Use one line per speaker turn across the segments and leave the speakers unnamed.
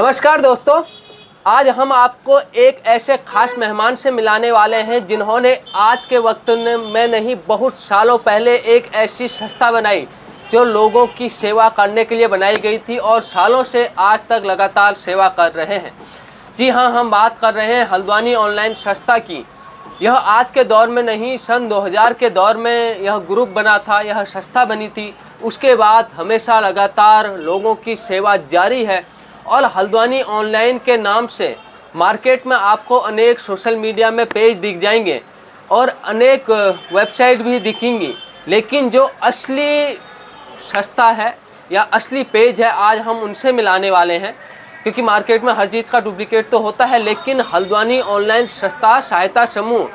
नमस्कार दोस्तों, आज हम आपको एक ऐसे खास मेहमान से मिलाने वाले हैं जिन्होंने आज के वक्त में नहीं बहुत सालों पहले एक ऐसी संस्था बनाई जो लोगों की सेवा करने के लिए बनाई गई थी और सालों से आज तक लगातार सेवा कर रहे हैं। जी हाँ, हम बात कर रहे हैं हल्द्वानी ऑनलाइन संस्था की। यह आज के दौर में नहीं, सन 2000 के दौर में यह ग्रुप बना था, यह संस्था बनी थी। उसके बाद हमेशा लगातार लोगों की सेवा जारी है और हल्द्वानी ऑनलाइन के नाम से मार्केट में आपको अनेक सोशल मीडिया में पेज दिख जाएंगे और अनेक वेबसाइट भी दिखेंगी, लेकिन जो असली संस्था है या असली पेज है आज हम उनसे मिलाने वाले हैं। क्योंकि मार्केट में हर चीज़ का डुप्लीकेट तो होता है, लेकिन हल्द्वानी ऑनलाइन संस्था सहायता समूह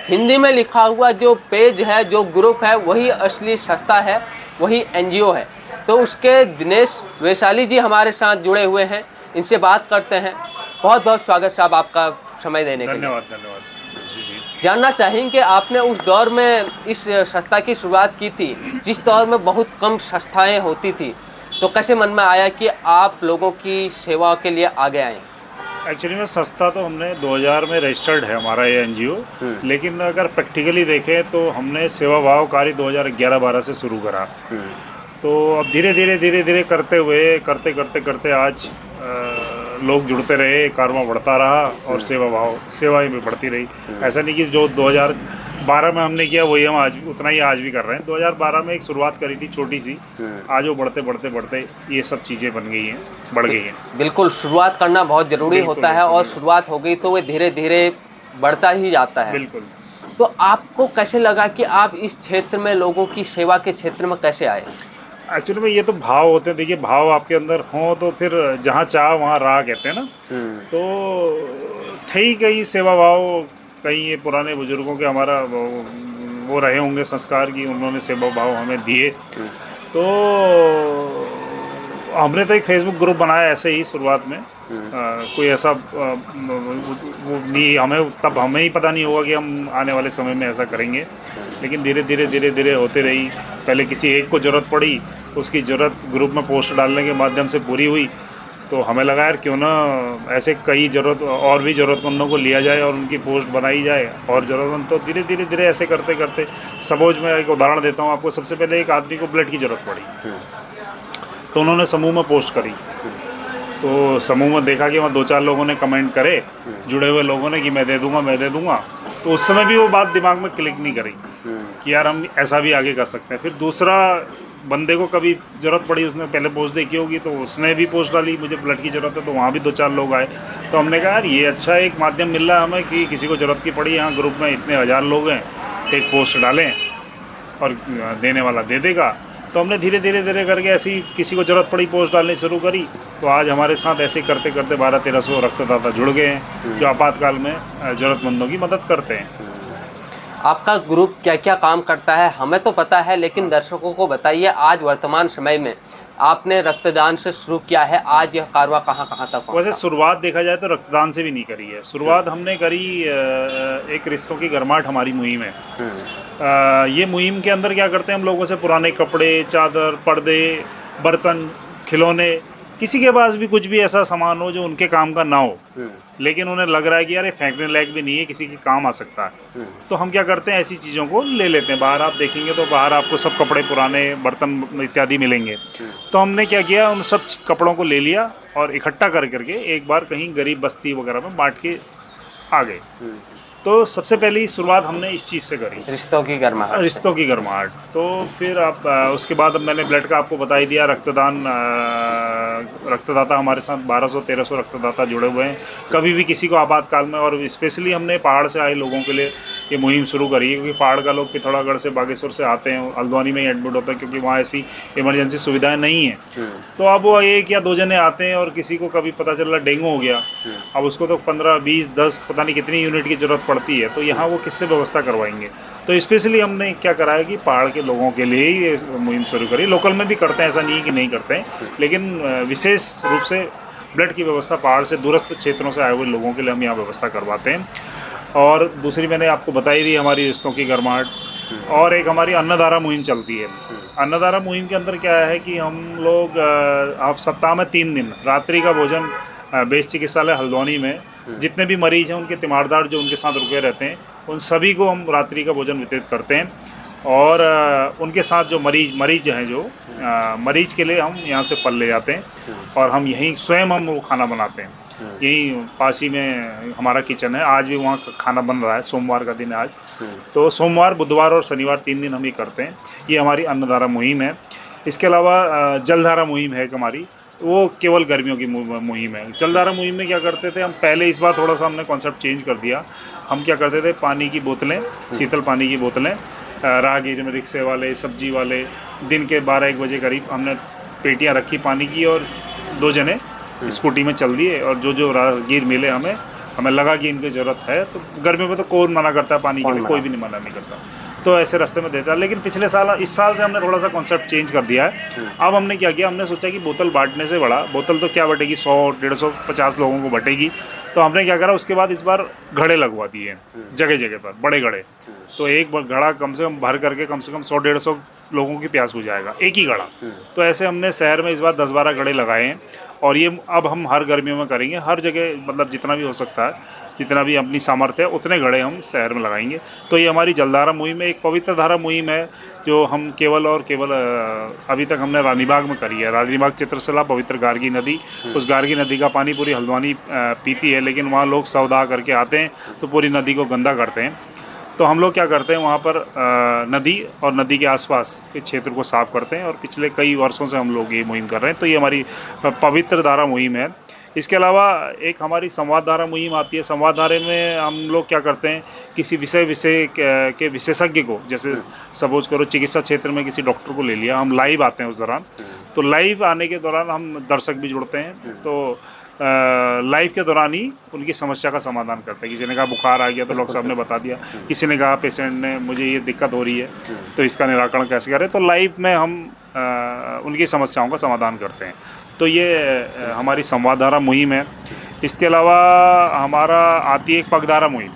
हिंदी में लिखा हुआ जो पेज है, जो ग्रुप है, वही असली संस्था है, वही एनजीओ है। तो उसके दिनेश वैशाली जी हमारे साथ जुड़े हुए हैं, इनसे बात करते हैं। बहुत बहुत स्वागत साहब आपका समय देने के लिए।
धन्यवाद।
जानना चाहेंगे आपने उस दौर में इस संस्था की शुरुआत की थी जिस दौर में बहुत कम संस्थाएं होती थी, तो कैसे मन में आया कि आप लोगों की सेवा के लिए आगे आए?
एक्चुअली में संस्था तो हमने 2000 में रजिस्टर्ड है हमारा ये एनजीओ, लेकिन अगर प्रैक्टिकली देखें तो हमने सेवा भाव कार्य 2011-12 से शुरू करा। तो अब धीरे धीरे करते करते आज लोग जुड़ते रहे, कारवा बढ़ता रहा और सेवाएं भी बढ़ती रही। ऐसा नहीं कि जो 2012 में हमने किया वही हम आज उतना ही आज भी कर रहे हैं। 2012 में एक शुरुआत करी थी छोटी सी, आज वो बढ़ते ये सब चीज़ें बढ़ गई हैं।
बिल्कुल, शुरुआत करना बहुत ज़रूरी होता है और शुरुआत हो गई तो वो धीरे धीरे बढ़ता ही जाता है।
बिल्कुल।
तो आपको कैसे लगा कि आप इस क्षेत्र में, लोगों की सेवा के क्षेत्र में कैसे आए?
एक्चुअली में ये तो भाव होते हैं। देखिए, भाव आपके अंदर हों तो फिर जहाँ चाह वहाँ राह कहते हैं ना। तो थे ही कई सेवा भाव, कई ये पुराने बुजुर्गों के हमारा वो रहे होंगे संस्कार की, उन्होंने सेवा भाव हमें दिए। तो हमने तो एक फेसबुक ग्रुप बनाया ऐसे ही शुरुआत में। कोई ऐसा वो नहीं, हमें ही पता नहीं होगा कि हम आने वाले समय में ऐसा करेंगे, लेकिन धीरे धीरे होते रही। पहले किसी एक को ज़रूरत पड़ी, उसकी ज़रूरत ग्रुप में पोस्ट डालने के माध्यम से पूरी हुई, तो हमें लगा यार क्यों ना ऐसे कई और भी ज़रूरतमंदों को लिया जाए और उनकी पोस्ट बनाई जाए और ज़रूरतमंद। तो धीरे ऐसे करते सपोज मैं एक उदाहरण देता हूँ आपको। सबसे पहले एक आदमी को ब्लड की ज़रूरत पड़ी, तो उन्होंने समूह में पोस्ट करी। तो समूह में देखा कि वहाँ 2-4 लोगों ने कमेंट करे, जुड़े हुए लोगों ने, कि मैं दे दूंगा। तो उस समय भी वो बात दिमाग में क्लिक नहीं करी कि यार हम ऐसा भी आगे कर सकते हैं। फिर दूसरा बंदे को कभी ज़रूरत पड़ी, उसने पहले पोस्ट देखी होगी तो उसने भी पोस्ट डाली, मुझे ब्लड की ज़रूरत है, तो वहाँ भी 2-4 लोग आए। तो हमने कहा यार ये अच्छा एक माध्यम मिल रहा है हमें कि किसी को ज़रूरत की पड़ी, यहाँ ग्रुप में इतने 1000 लोग हैं, एक पोस्ट डालें और देने वाला दे देगा। तो हमने धीरे करके ऐसी किसी को ज़रूरत पड़ी पोस्ट डालनी शुरू करी। तो आज हमारे साथ ऐसे करते 1200-1300 रक्तदाता जुड़ गए हैं जो आपातकाल में ज़रूरतमंदों की मदद करते हैं।
आपका ग्रुप क्या क्या काम करता है हमें तो पता है, लेकिन दर्शकों को बताइए, आज वर्तमान समय में आपने रक्तदान से शुरू किया है, आज यह कारवा कहाँ तक पहुँचा?
वैसे शुरुआत देखा जाए तो रक्तदान से भी नहीं करी है। शुरुआत हमने करी एक रिश्तों की गरमाहट हमारी मुहिम है। ये मुहिम के अंदर क्या करते हैं, हम लोगों से पुराने कपड़े, चादर, पर्दे, बर्तन, खिलौने, किसी के पास भी कुछ भी ऐसा सामान हो जो उनके काम का ना हो, लेकिन उन्हें लग रहा है कि यार ये फेंकने लायक भी नहीं है, किसी के काम आ सकता है, तो हम क्या करते हैं, ऐसी चीज़ों को ले लेते हैं। बाहर आप देखेंगे तो बाहर आपको सब कपड़े, पुराने बर्तन इत्यादि मिलेंगे। तो हमने क्या किया, उन सब कपड़ों को ले लिया और इकट्ठा करके एक बार कहीं गरीब बस्ती वगैरह में बांट के आ गए। तो सबसे पहली शुरुआत हमने इस चीज़ से करी, रिश्तों की गरमाहट। तो फिर आप उसके बाद मैंने ब्लड का आपको बता ही दिया। रक्तदाता हमारे साथ 1200-1300 रक्तदाता जुड़े हुए हैं। कभी भी किसी को आपातकाल में, और स्पेशली हमने पहाड़ से आए लोगों के लिए ये मुहिम शुरू करी है, क्योंकि पहाड़ का लोग पिथौरागढ़ से, बागेश्वर से आते हैं, हल्द्वानी में ही एडमिट होता है क्योंकि वहाँ ऐसी इमरजेंसी सुविधाएँ नहीं हैं। तो अब वो 1 या 2 जने आते हैं और किसी को कभी पता चल रहा डेंगू हो गया, अब उसको तो 15, 20, 10 पता नहीं कितनी यूनिट की ज़रूरत पड़ती है, तो यहाँ वो किससे व्यवस्था करवाएंगे। तो स्पेशली हमने क्या करा है कि पहाड़ के लोगों के लिए ही ये मुहिम शुरू करी। लोकल में भी करते हैं, ऐसा नहीं है कि नहीं करते हैं, लेकिन विशेष रूप से ब्लड की व्यवस्था पहाड़ से दूरस्थ क्षेत्रों से आए हुए लोगों के लिए हम यहाँ व्यवस्था करवाते हैं। और दूसरी मैंने आपको बताई दी हमारी रिश्तों की गरमाहट। और एक हमारी अन्नधारा मुहिम चलती है। अन्नधारा मुहिम के अंदर क्या है कि हम लोग आप सप्ताह में 3 दिन रात्रि का भोजन बेस चिकित्सालय हल्द्वानी में जितने भी मरीज हैं उनके तीमारदार जो उनके साथ रुके रहते हैं उन सभी को हम रात्रि का भोजन वितरित करते हैं। और उनके साथ जो मरीज हैं जो मरीज के लिए हम यहाँ से फल ले जाते हैं और हम यहीं स्वयं हम वो खाना बनाते हैं। यहीं पास ही में हमारा किचन है, आज भी वहाँ खाना बन रहा है। सोमवार का दिन है आज, तो सोमवार, बुधवार और शनिवार 3 दिन हम ये करते हैं। ये हमारी अन्नधारा मुहिम है। इसके अलावा जलधारा मुहिम है हमारी, वो केवल गर्मियों की मुहिम है। जलधारा मुहिम में क्या करते थे हम पहले, इस बार थोड़ा सा हमने कॉन्सेप्ट चेंज कर दिया। हम क्या करते थे, पानी की बोतलें, शीतल पानी की बोतलें, राहगीर में रिक्शे वाले, सब्जी वाले, दिन के 12-1 बजे करीब हमने पेटियां रखी पानी की और 2 जने स्कूटी में चल दिए। और जो राहगीर मिले हमें लगा कि इनकी ज़रूरत है, तो गर्मियों में तो कौन मना करता है पानी के लिए, कोई भी नहीं मना नहीं करता, तो ऐसे रास्ते में देता है। लेकिन पिछले साल, इस साल से हमने थोड़ा सा कॉन्सेप्ट चेंज कर दिया है। अब हमने क्या किया, हमने सोचा कि बोतल बांटने से बड़ा, बोतल तो क्या बटेगी, 100, 150, 50 लोगों को बटेगी, तो हमने क्या करा, उसके बाद इस बार घड़े लगवा दिए जगह जगह पर, बड़े घड़े। तो एक घड़ा कम से कम भर करके कम से कम 100-150 लोगों की प्यास बुझाएगा, एक ही घड़ा। तो ऐसे हमने शहर में इस बार 10-12 घड़े लगाए हैं और ये अब हम हर गर्मियों में करेंगे, हर जगह, मतलब जितना भी हो सकता है, जितना भी अपनी सामर्थ्य है उतने घड़े हम शहर में लगाएंगे। तो ये हमारी जलधारा मुहिम है, एक पवित्र धारा मुहिम है जो हम केवल और केवल अभी तक हमने रानीबाग में करी है। रानीबाग चित्रशला, पवित्र गार्गी नदी, उस गार्गी नदी का पानी पूरी हल्द्वानी पीती है, लेकिन वहाँ लोग सौदा करके आते हैं तो पूरी नदी को गंदा करते हैं। तो हम लोग क्या करते हैं, वहाँ पर नदी और नदी के आसपास के क्षेत्र को साफ़ करते हैं और पिछले कई वर्षों से हम लोग ये मुहिम कर रहे हैं। तो ये हमारी पवित्र धारा मुहिम है। इसके अलावा एक हमारी संवाद धारा मुहिम आती है। संवाद धारे में हम लोग क्या करते हैं, किसी विषय के विशेषज्ञ को, जैसे सपोज करो चिकित्सा क्षेत्र में किसी डॉक्टर को ले लिया, हम लाइव आते हैं उस दौरान। तो लाइव आने के दौरान हम दर्शक भी जुड़ते हैं, तो लाइव के दौरान ही उनकी समस्या का समाधान करते हैं। किसी ने कहा बुखार आ गया तो डॉक्टर साहब ने बता दिया, किसी ने कहा पेशेंट ने मुझे ये दिक्कत हो रही है तो इसका निराकरण कैसे करें, तो लाइव में हम उनकी समस्याओं का समाधान करते हैं। तो ये हमारी संवादधारा मुहिम है। इसके अलावा हमारा आती है एक पगधारा मुहिम।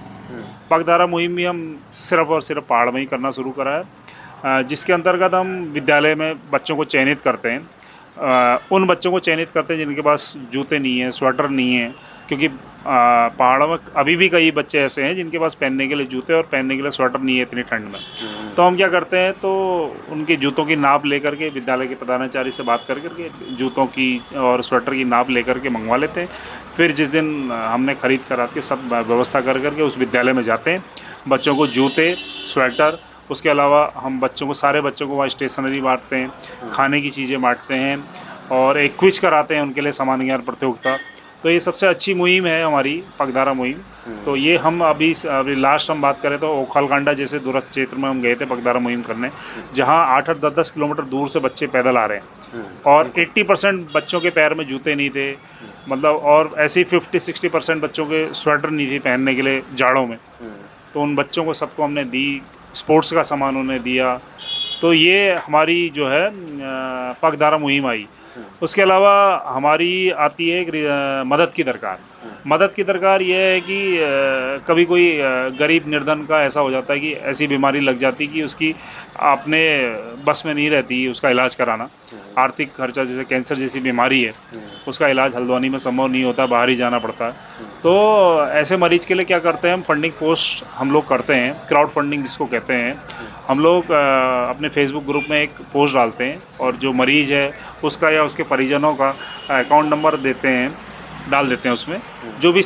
पगधारा मुहिम भी हम सिर्फ़ और सिर्फ पहाड़ में ही करना शुरू करा है, जिसके अंतर्गत हम विद्यालय में बच्चों को चयनित करते हैं। उन बच्चों को चयनित करते हैं जिनके पास जूते नहीं है, स्वेटर नहीं है, क्योंकि पहाड़ों में अभी भी कई बच्चे ऐसे हैं जिनके पास पहनने के लिए जूते और पहनने के लिए स्वेटर नहीं है इतनी ठंड में। तो हम क्या करते हैं, तो उनके जूतों की नाप लेकर के विद्यालय के प्रधानाचार्य से बात कर करके जूतों की और स्वेटर की नाप लेकर के मंगवा लेते हैं। फिर जिस दिन हमने खरीद कर के सब व्यवस्था कर करके उस विद्यालय में जाते हैं, बच्चों को जूते, स्वेटर, उसके अलावा हम बच्चों को, सारे बच्चों को वहाँ स्टेशनरी बांटते हैं, खाने की चीज़ें बांटते हैं और एक क्विज कराते हैं उनके लिए, सामान्य ज्ञान प्रतियोगिता। तो ये सबसे अच्छी मुहिम है हमारी पगधारा मुहिम। तो ये हम अभी लास्ट हम बात करें तो ओखलकांडा जैसे दूरस्थ क्षेत्र में हम गए थे पगधारा मुहिम करने, जहाँ 8-8, 10-10 किलोमीटर दूर से बच्चे पैदल आ रहे हैं और 80% बच्चों के पैर में जूते नहीं थे, मतलब, और ऐसे ही 50-60% बच्चों के स्वेटर नहीं थी पहनने के लिए जाड़ों में। तो उन बच्चों को सबको हमने दी, स्पोर्ट्स का सामान उन्हें दिया। तो ये हमारी जो है पगधारा मुहिम आई। उसके अलावा हमारी आती है मदद की दरकार। मदद की दरकार ये है कि कभी कोई गरीब निर्धन का ऐसा हो जाता है कि ऐसी बीमारी लग जाती कि उसकी अपने बस में नहीं रहती उसका इलाज कराना। आर्थिक खर्चा, जैसे कैंसर जैसी बीमारी है, उसका इलाज हल्द्वानी में संभव नहीं होता, बाहर ही जाना पड़ता है। तो ऐसे मरीज़ के लिए क्या करते हैं, हम फंडिंग पोस्ट हम लोग करते हैं, क्राउड फंडिंग जिसको कहते हैं। हम लोग अपने फेसबुक ग्रुप में एक पोस्ट डालते हैं और जो मरीज़ है उसका या उसके परिजनों का अकाउंट नंबर देते हैं, डाल देते हैं उसमें, जो भी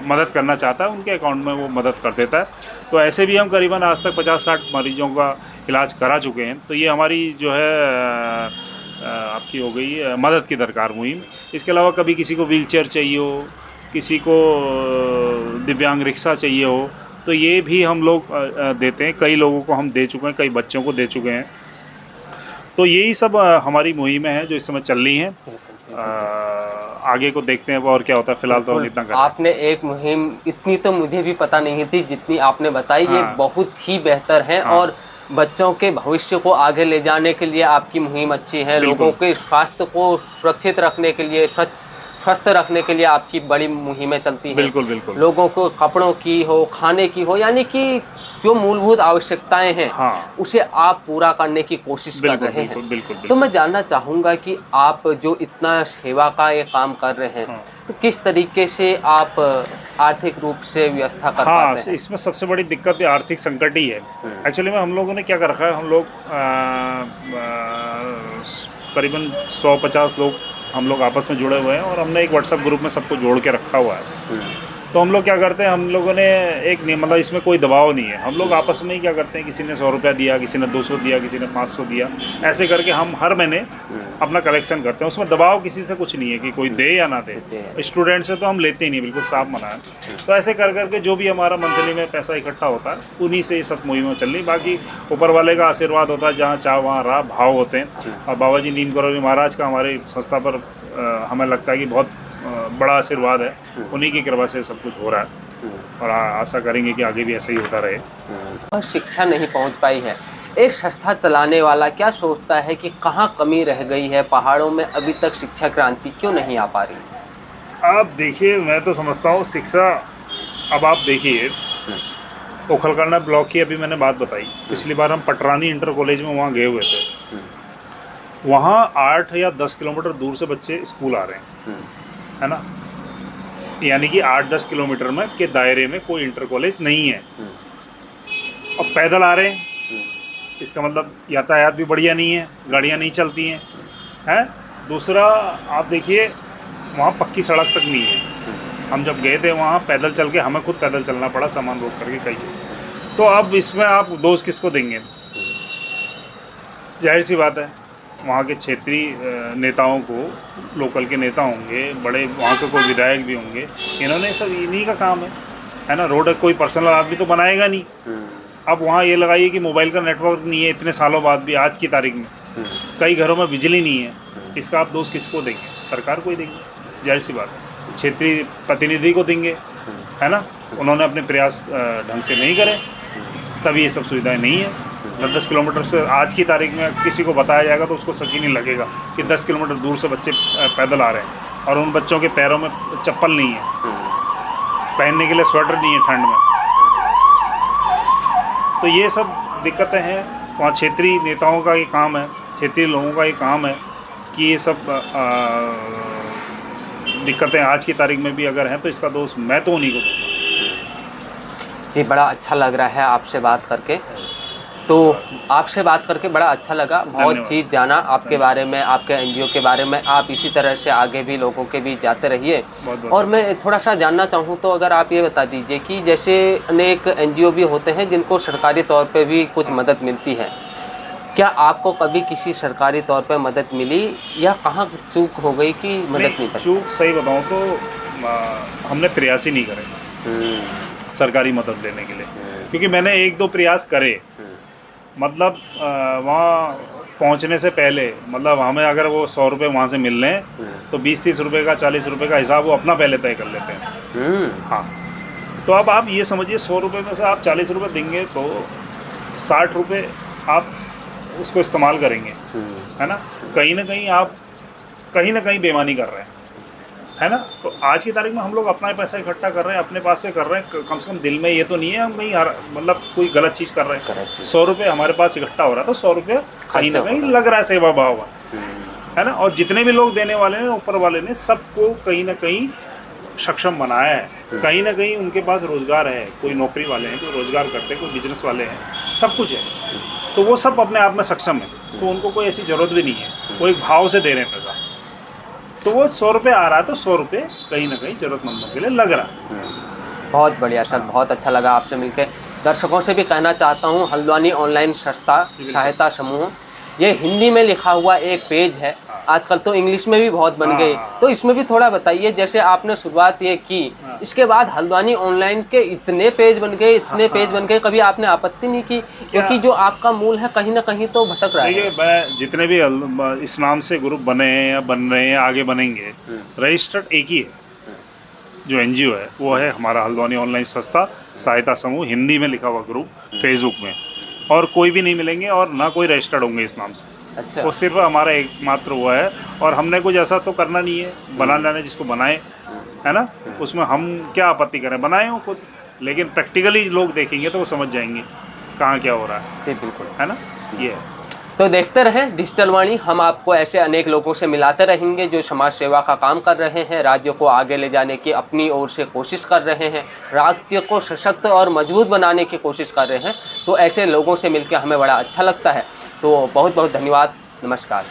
मदद करना चाहता है उनके अकाउंट में वो मदद कर देता है। तो ऐसे भी हम करीबन आज तक 50-60 मरीजों का इलाज करा चुके हैं। तो ये हमारी जो है आपकी हो गई मदद की दरकार मुहिम। इसके अलावा कभी किसी को व्हीलचेयर चाहिए हो, किसी को दिव्यांग रिक्शा चाहिए हो, तो ये भी हम लोग देते हैं। कई लोगों को हम दे चुके हैं, कई बच्चों को दे चुके हैं। तो यही सब हमारी मुहिमें हैं जो इस समय चल रही हैं। आगे को देखते हैं और क्या होता है। फिलहाल तो हम इतना कर रहे हैं।
आपने एक मुहिम, इतनी तो मुझे भी पता नहीं थी जितनी आपने बताई, ये बहुत ही बेहतर है। और बच्चों के भविष्य को आगे ले जाने के लिए आपकी मुहिम अच्छी है। लोगों के स्वास्थ्य को सुरक्षित रखने के लिए, स्वस्थ रखने के लिए आपकी बड़ी मुहिमें चलती हैं।
बिल्कुल बिल्कुल।
लोगों को कपड़ों की हो, खाने की हो, यानी कि जो मूलभूत आवश्यकताएं हैं
हाँ,
उसे आप पूरा करने की कोशिश कर
बिल्कुल
रहे
बिल्कुल
हैं।
बिल्कुल
तो
बिल्कुल।
मैं जानना चाहूँगा कि आप जो इतना सेवा का ये काम कर रहे हैं,
हाँ।
तो किस तरीके से आप आर्थिक रूप से व्यवस्था कर
हाँ,
पाते हैं?
इसमें सबसे बड़ी दिक्कत ये आर्थिक संकट ही है। एक्चुअली में हम लोगों ने क्या कर रखा है, हम लोग करीबन 150 लोग हम लोग आपस में जुड़े हुए हैं और हमने एक व्हाट्सएप ग्रुप में सबको जोड़ के रखा हुआ है। तो हम लोग क्या करते हैं, हम लोगों ने एक मतलब इसमें कोई दबाव नहीं है, हम लोग आपस में ही क्या करते हैं, किसी ने 100 रुपया दिया, किसी ने 200 दिया, किसी ने 500 दिया, ऐसे करके हम हर महीने अपना कलेक्शन करते हैं। उसमें दबाव किसी से कुछ नहीं है कि कोई दे या ना दे। स्टूडेंट से तो हम लेते ही नहीं, बिल्कुल साफ मना है। तो ऐसे कर करके जो भी हमारा मंथली में पैसा इकट्ठा होता है उन्हीं से ये सब मुहिम चल रही। बाकी ऊपर वाले का आशीर्वाद होता है, जहाँ चाह वहाँ राह भाव होते हैं। और बाबा जी नीम करोली महाराज का हमारी संस्था पर हमें लगता है कि बहुत बड़ा आशीर्वाद है। उन्हीं की कृपा से सब कुछ हो रहा है और आशा करेंगे कि आगे भी ऐसा ही होता रहे।
और शिक्षा नहीं पहुंच पाई है, एक संस्था चलाने वाला क्या सोचता है कि कहाँ कमी रह गई है, पहाड़ों में अभी तक शिक्षा क्रांति क्यों नहीं आ पा रही?
आप देखिए, मैं तो समझता हूँ शिक्षा, अब आप देखिए ओखलकांडा ब्लॉक की अभी मैंने बात बताई, पिछली बार हम पटरानी इंटर कॉलेज में वहाँ गए हुए थे। वहाँ 8 या 10 किलोमीटर दूर से बच्चे स्कूल आ रहे हैं, है ना, यानी कि 8-10 किलोमीटर में के दायरे में कोई इंटर कॉलेज नहीं है। अब पैदल आ रहे हैं, इसका मतलब यातायात भी बढ़िया नहीं है, गाड़ियाँ नहीं चलती हैं। दूसरा आप देखिए, वहाँ पक्की सड़क तक नहीं है। हम जब गए थे वहाँ पैदल चल के, हमें खुद पैदल चलना पड़ा सामान रोक करके कहीं। तो अब इसमें आप दोष किसको देंगे? जाहिर सी बात है, वहाँ के क्षेत्रीय नेताओं को, लोकल के नेता होंगे, बड़े वहाँ के कोई विधायक भी होंगे, इन्होंने सब इन्हीं का काम है ना। रोड कोई पर्सनल आदमी तो बनाएगा नहीं। अब वहाँ ये लगाइए कि मोबाइल का नेटवर्क नहीं है इतने सालों बाद भी, आज की तारीख में कई घरों में बिजली नहीं है। इसका आप दोष किसको देंगे? सरकार को ही देंगे, जाहिर सी बात है। क्षेत्रीय प्रतिनिधि को देंगे, है ना। उन्होंने अपने प्रयास ढंग से नहीं करे, तभी ये सब सुविधाएं नहीं है। 10-10 किलोमीटर से आज की तारीख में किसी को बताया जाएगा तो उसको सच ही नहीं लगेगा कि 10 किलोमीटर दूर से बच्चे पैदल आ रहे हैं और उन बच्चों के पैरों में चप्पल नहीं है, पहनने के लिए स्वेटर नहीं है ठंड में। तो ये सब दिक्कतें हैं। वहाँ क्षेत्रीय नेताओं का ये काम है, क्षेत्रीय लोगों का ये काम है कि ये सब दिक्कतें आज की तारीख में भी अगर हैं तो इसका दोष मैं तो उन्हीं को दूँगा।
जी, बड़ा अच्छा लग रहा है आपसे बात करके। तो आपसे बात करके बड़ा अच्छा लगा, बहुत चीज़ जाना आपके बारे में, आपके एनजीओ के बारे में। आप इसी तरह से आगे भी लोगों के बीच जाते रहिए। और मैं थोड़ा सा जानना चाहूँ तो अगर आप ये बता दीजिए कि जैसे अनेक एनजीओ भी होते हैं जिनको सरकारी तौर पे भी कुछ मदद मिलती है, क्या आपको कभी किसी सरकारी तौर पे मदद मिली या कहाँ चूक हो गई कि मदद नहीं?
चूक सही बताऊँ तो हमने प्रयास ही नहीं करे सरकारी मदद लेने के लिए, क्योंकि मैंने 1-2 प्रयास करे। मतलब वहाँ पहुँचने से पहले, मतलब हमें अगर वो 100 रुपये वहाँ से मिल रहे हैं तो 20-30 रुपये का, 40 रुपये का हिसाब वो अपना पहले तय कर लेते हैं। हाँ, तो अब आप ये समझिए 100 रुपये में से आप 40 रुपये देंगे तो 60 रुपये आप उसको इस्तेमाल करेंगे, है ना। कहीं ना कहीं बेईमानी कर रहे हैं, है ना। तो आज की तारीख में हम लोग अपना ही पैसा इकट्ठा कर रहे हैं, अपने पास से कर रहे हैं, कम से कम दिल में ये तो नहीं है हम कहीं मतलब कोई गलत चीज़ कर रहे हैं। 100 रुपये हमारे पास इकट्ठा हो रहा है तो 100 रुपये कहीं ना कहीं लग रहा है सेवा भाव, है ना। और जितने भी लोग देने वाले हैं, ऊपर वाले ने सबको कहीं ना कहीं सक्षम बनाया है। कहीं ना कहीं उनके पास रोज़गार है, कोई नौकरी वाले हैं, कोई रोज़गार करते हैं, कोई बिजनेस वाले हैं, सब कुछ है। तो वो सब अपने आप में सक्षम है, तो उनको कोई ऐसी ज़रूरत भी नहीं है, वो एक भाव से दे रहे हैं पैसा। तो वो 100 रुपये आ रहा है तो 100 रुपये कहीं ना कहीं ज़रूरतमंदों के लिए लग रहा है।
बहुत बढ़िया सर, बहुत अच्छा लगा आपसे मिलकर। दर्शकों से भी कहना चाहता हूँ, हल्द्वानी ऑनलाइन संस्था सहायता समूह, ये हिंदी में लिखा हुआ एक पेज है, आजकल तो इंग्लिश में भी बहुत बन गई, तो इसमें भी थोड़ा बताइए। जैसे आपने शुरुआत ये की, इसके बाद हल्द्वानी ऑनलाइन के इतने पेज बन गए, कभी आपने आपत्ति नहीं की? क्योंकि जो आपका मूल है कहीं ना कहीं तो भटक रहा है।
देखिए, मैं जितने भी इस नाम से ग्रुप बने हैं या बन रहे हैं, आगे बनेंगे, रजिस्टर्ड एक ही है, जो एनजीओ है वो है हमारा हल्द्वानी ऑनलाइन संस्था सहायता समूह, हिंदी में लिखा हुआ ग्रुप फेसबुक में, और कोई भी नहीं मिलेंगे और ना कोई रजिस्टर्ड होंगे इस नाम से।
अच्छा।
वो सिर्फ हमारा एकमात्र हुआ है, और हमने कुछ ऐसा तो करना नहीं है, बनाने जिसको बनाए, है ना, उसमें हम क्या आपत्ति करें, बनाए हो खुद, लेकिन प्रैक्टिकली लोग देखेंगे तो वो समझ जाएंगे कहाँ क्या हो रहा है।
जी बिल्कुल।
है ना, ये है।
तो देखते रहें डिजिटल वाणी, हम आपको ऐसे अनेक लोगों से मिलाते रहेंगे जो समाज सेवा का काम कर रहे हैं, राज्य को आगे ले जाने की अपनी ओर से कोशिश कर रहे हैं, राज्य को सशक्त और मजबूत बनाने की कोशिश कर रहे हैं। तो ऐसे लोगों से मिलकर हमें बड़ा अच्छा लगता है। तो बहुत बहुत धन्यवाद, नमस्कार।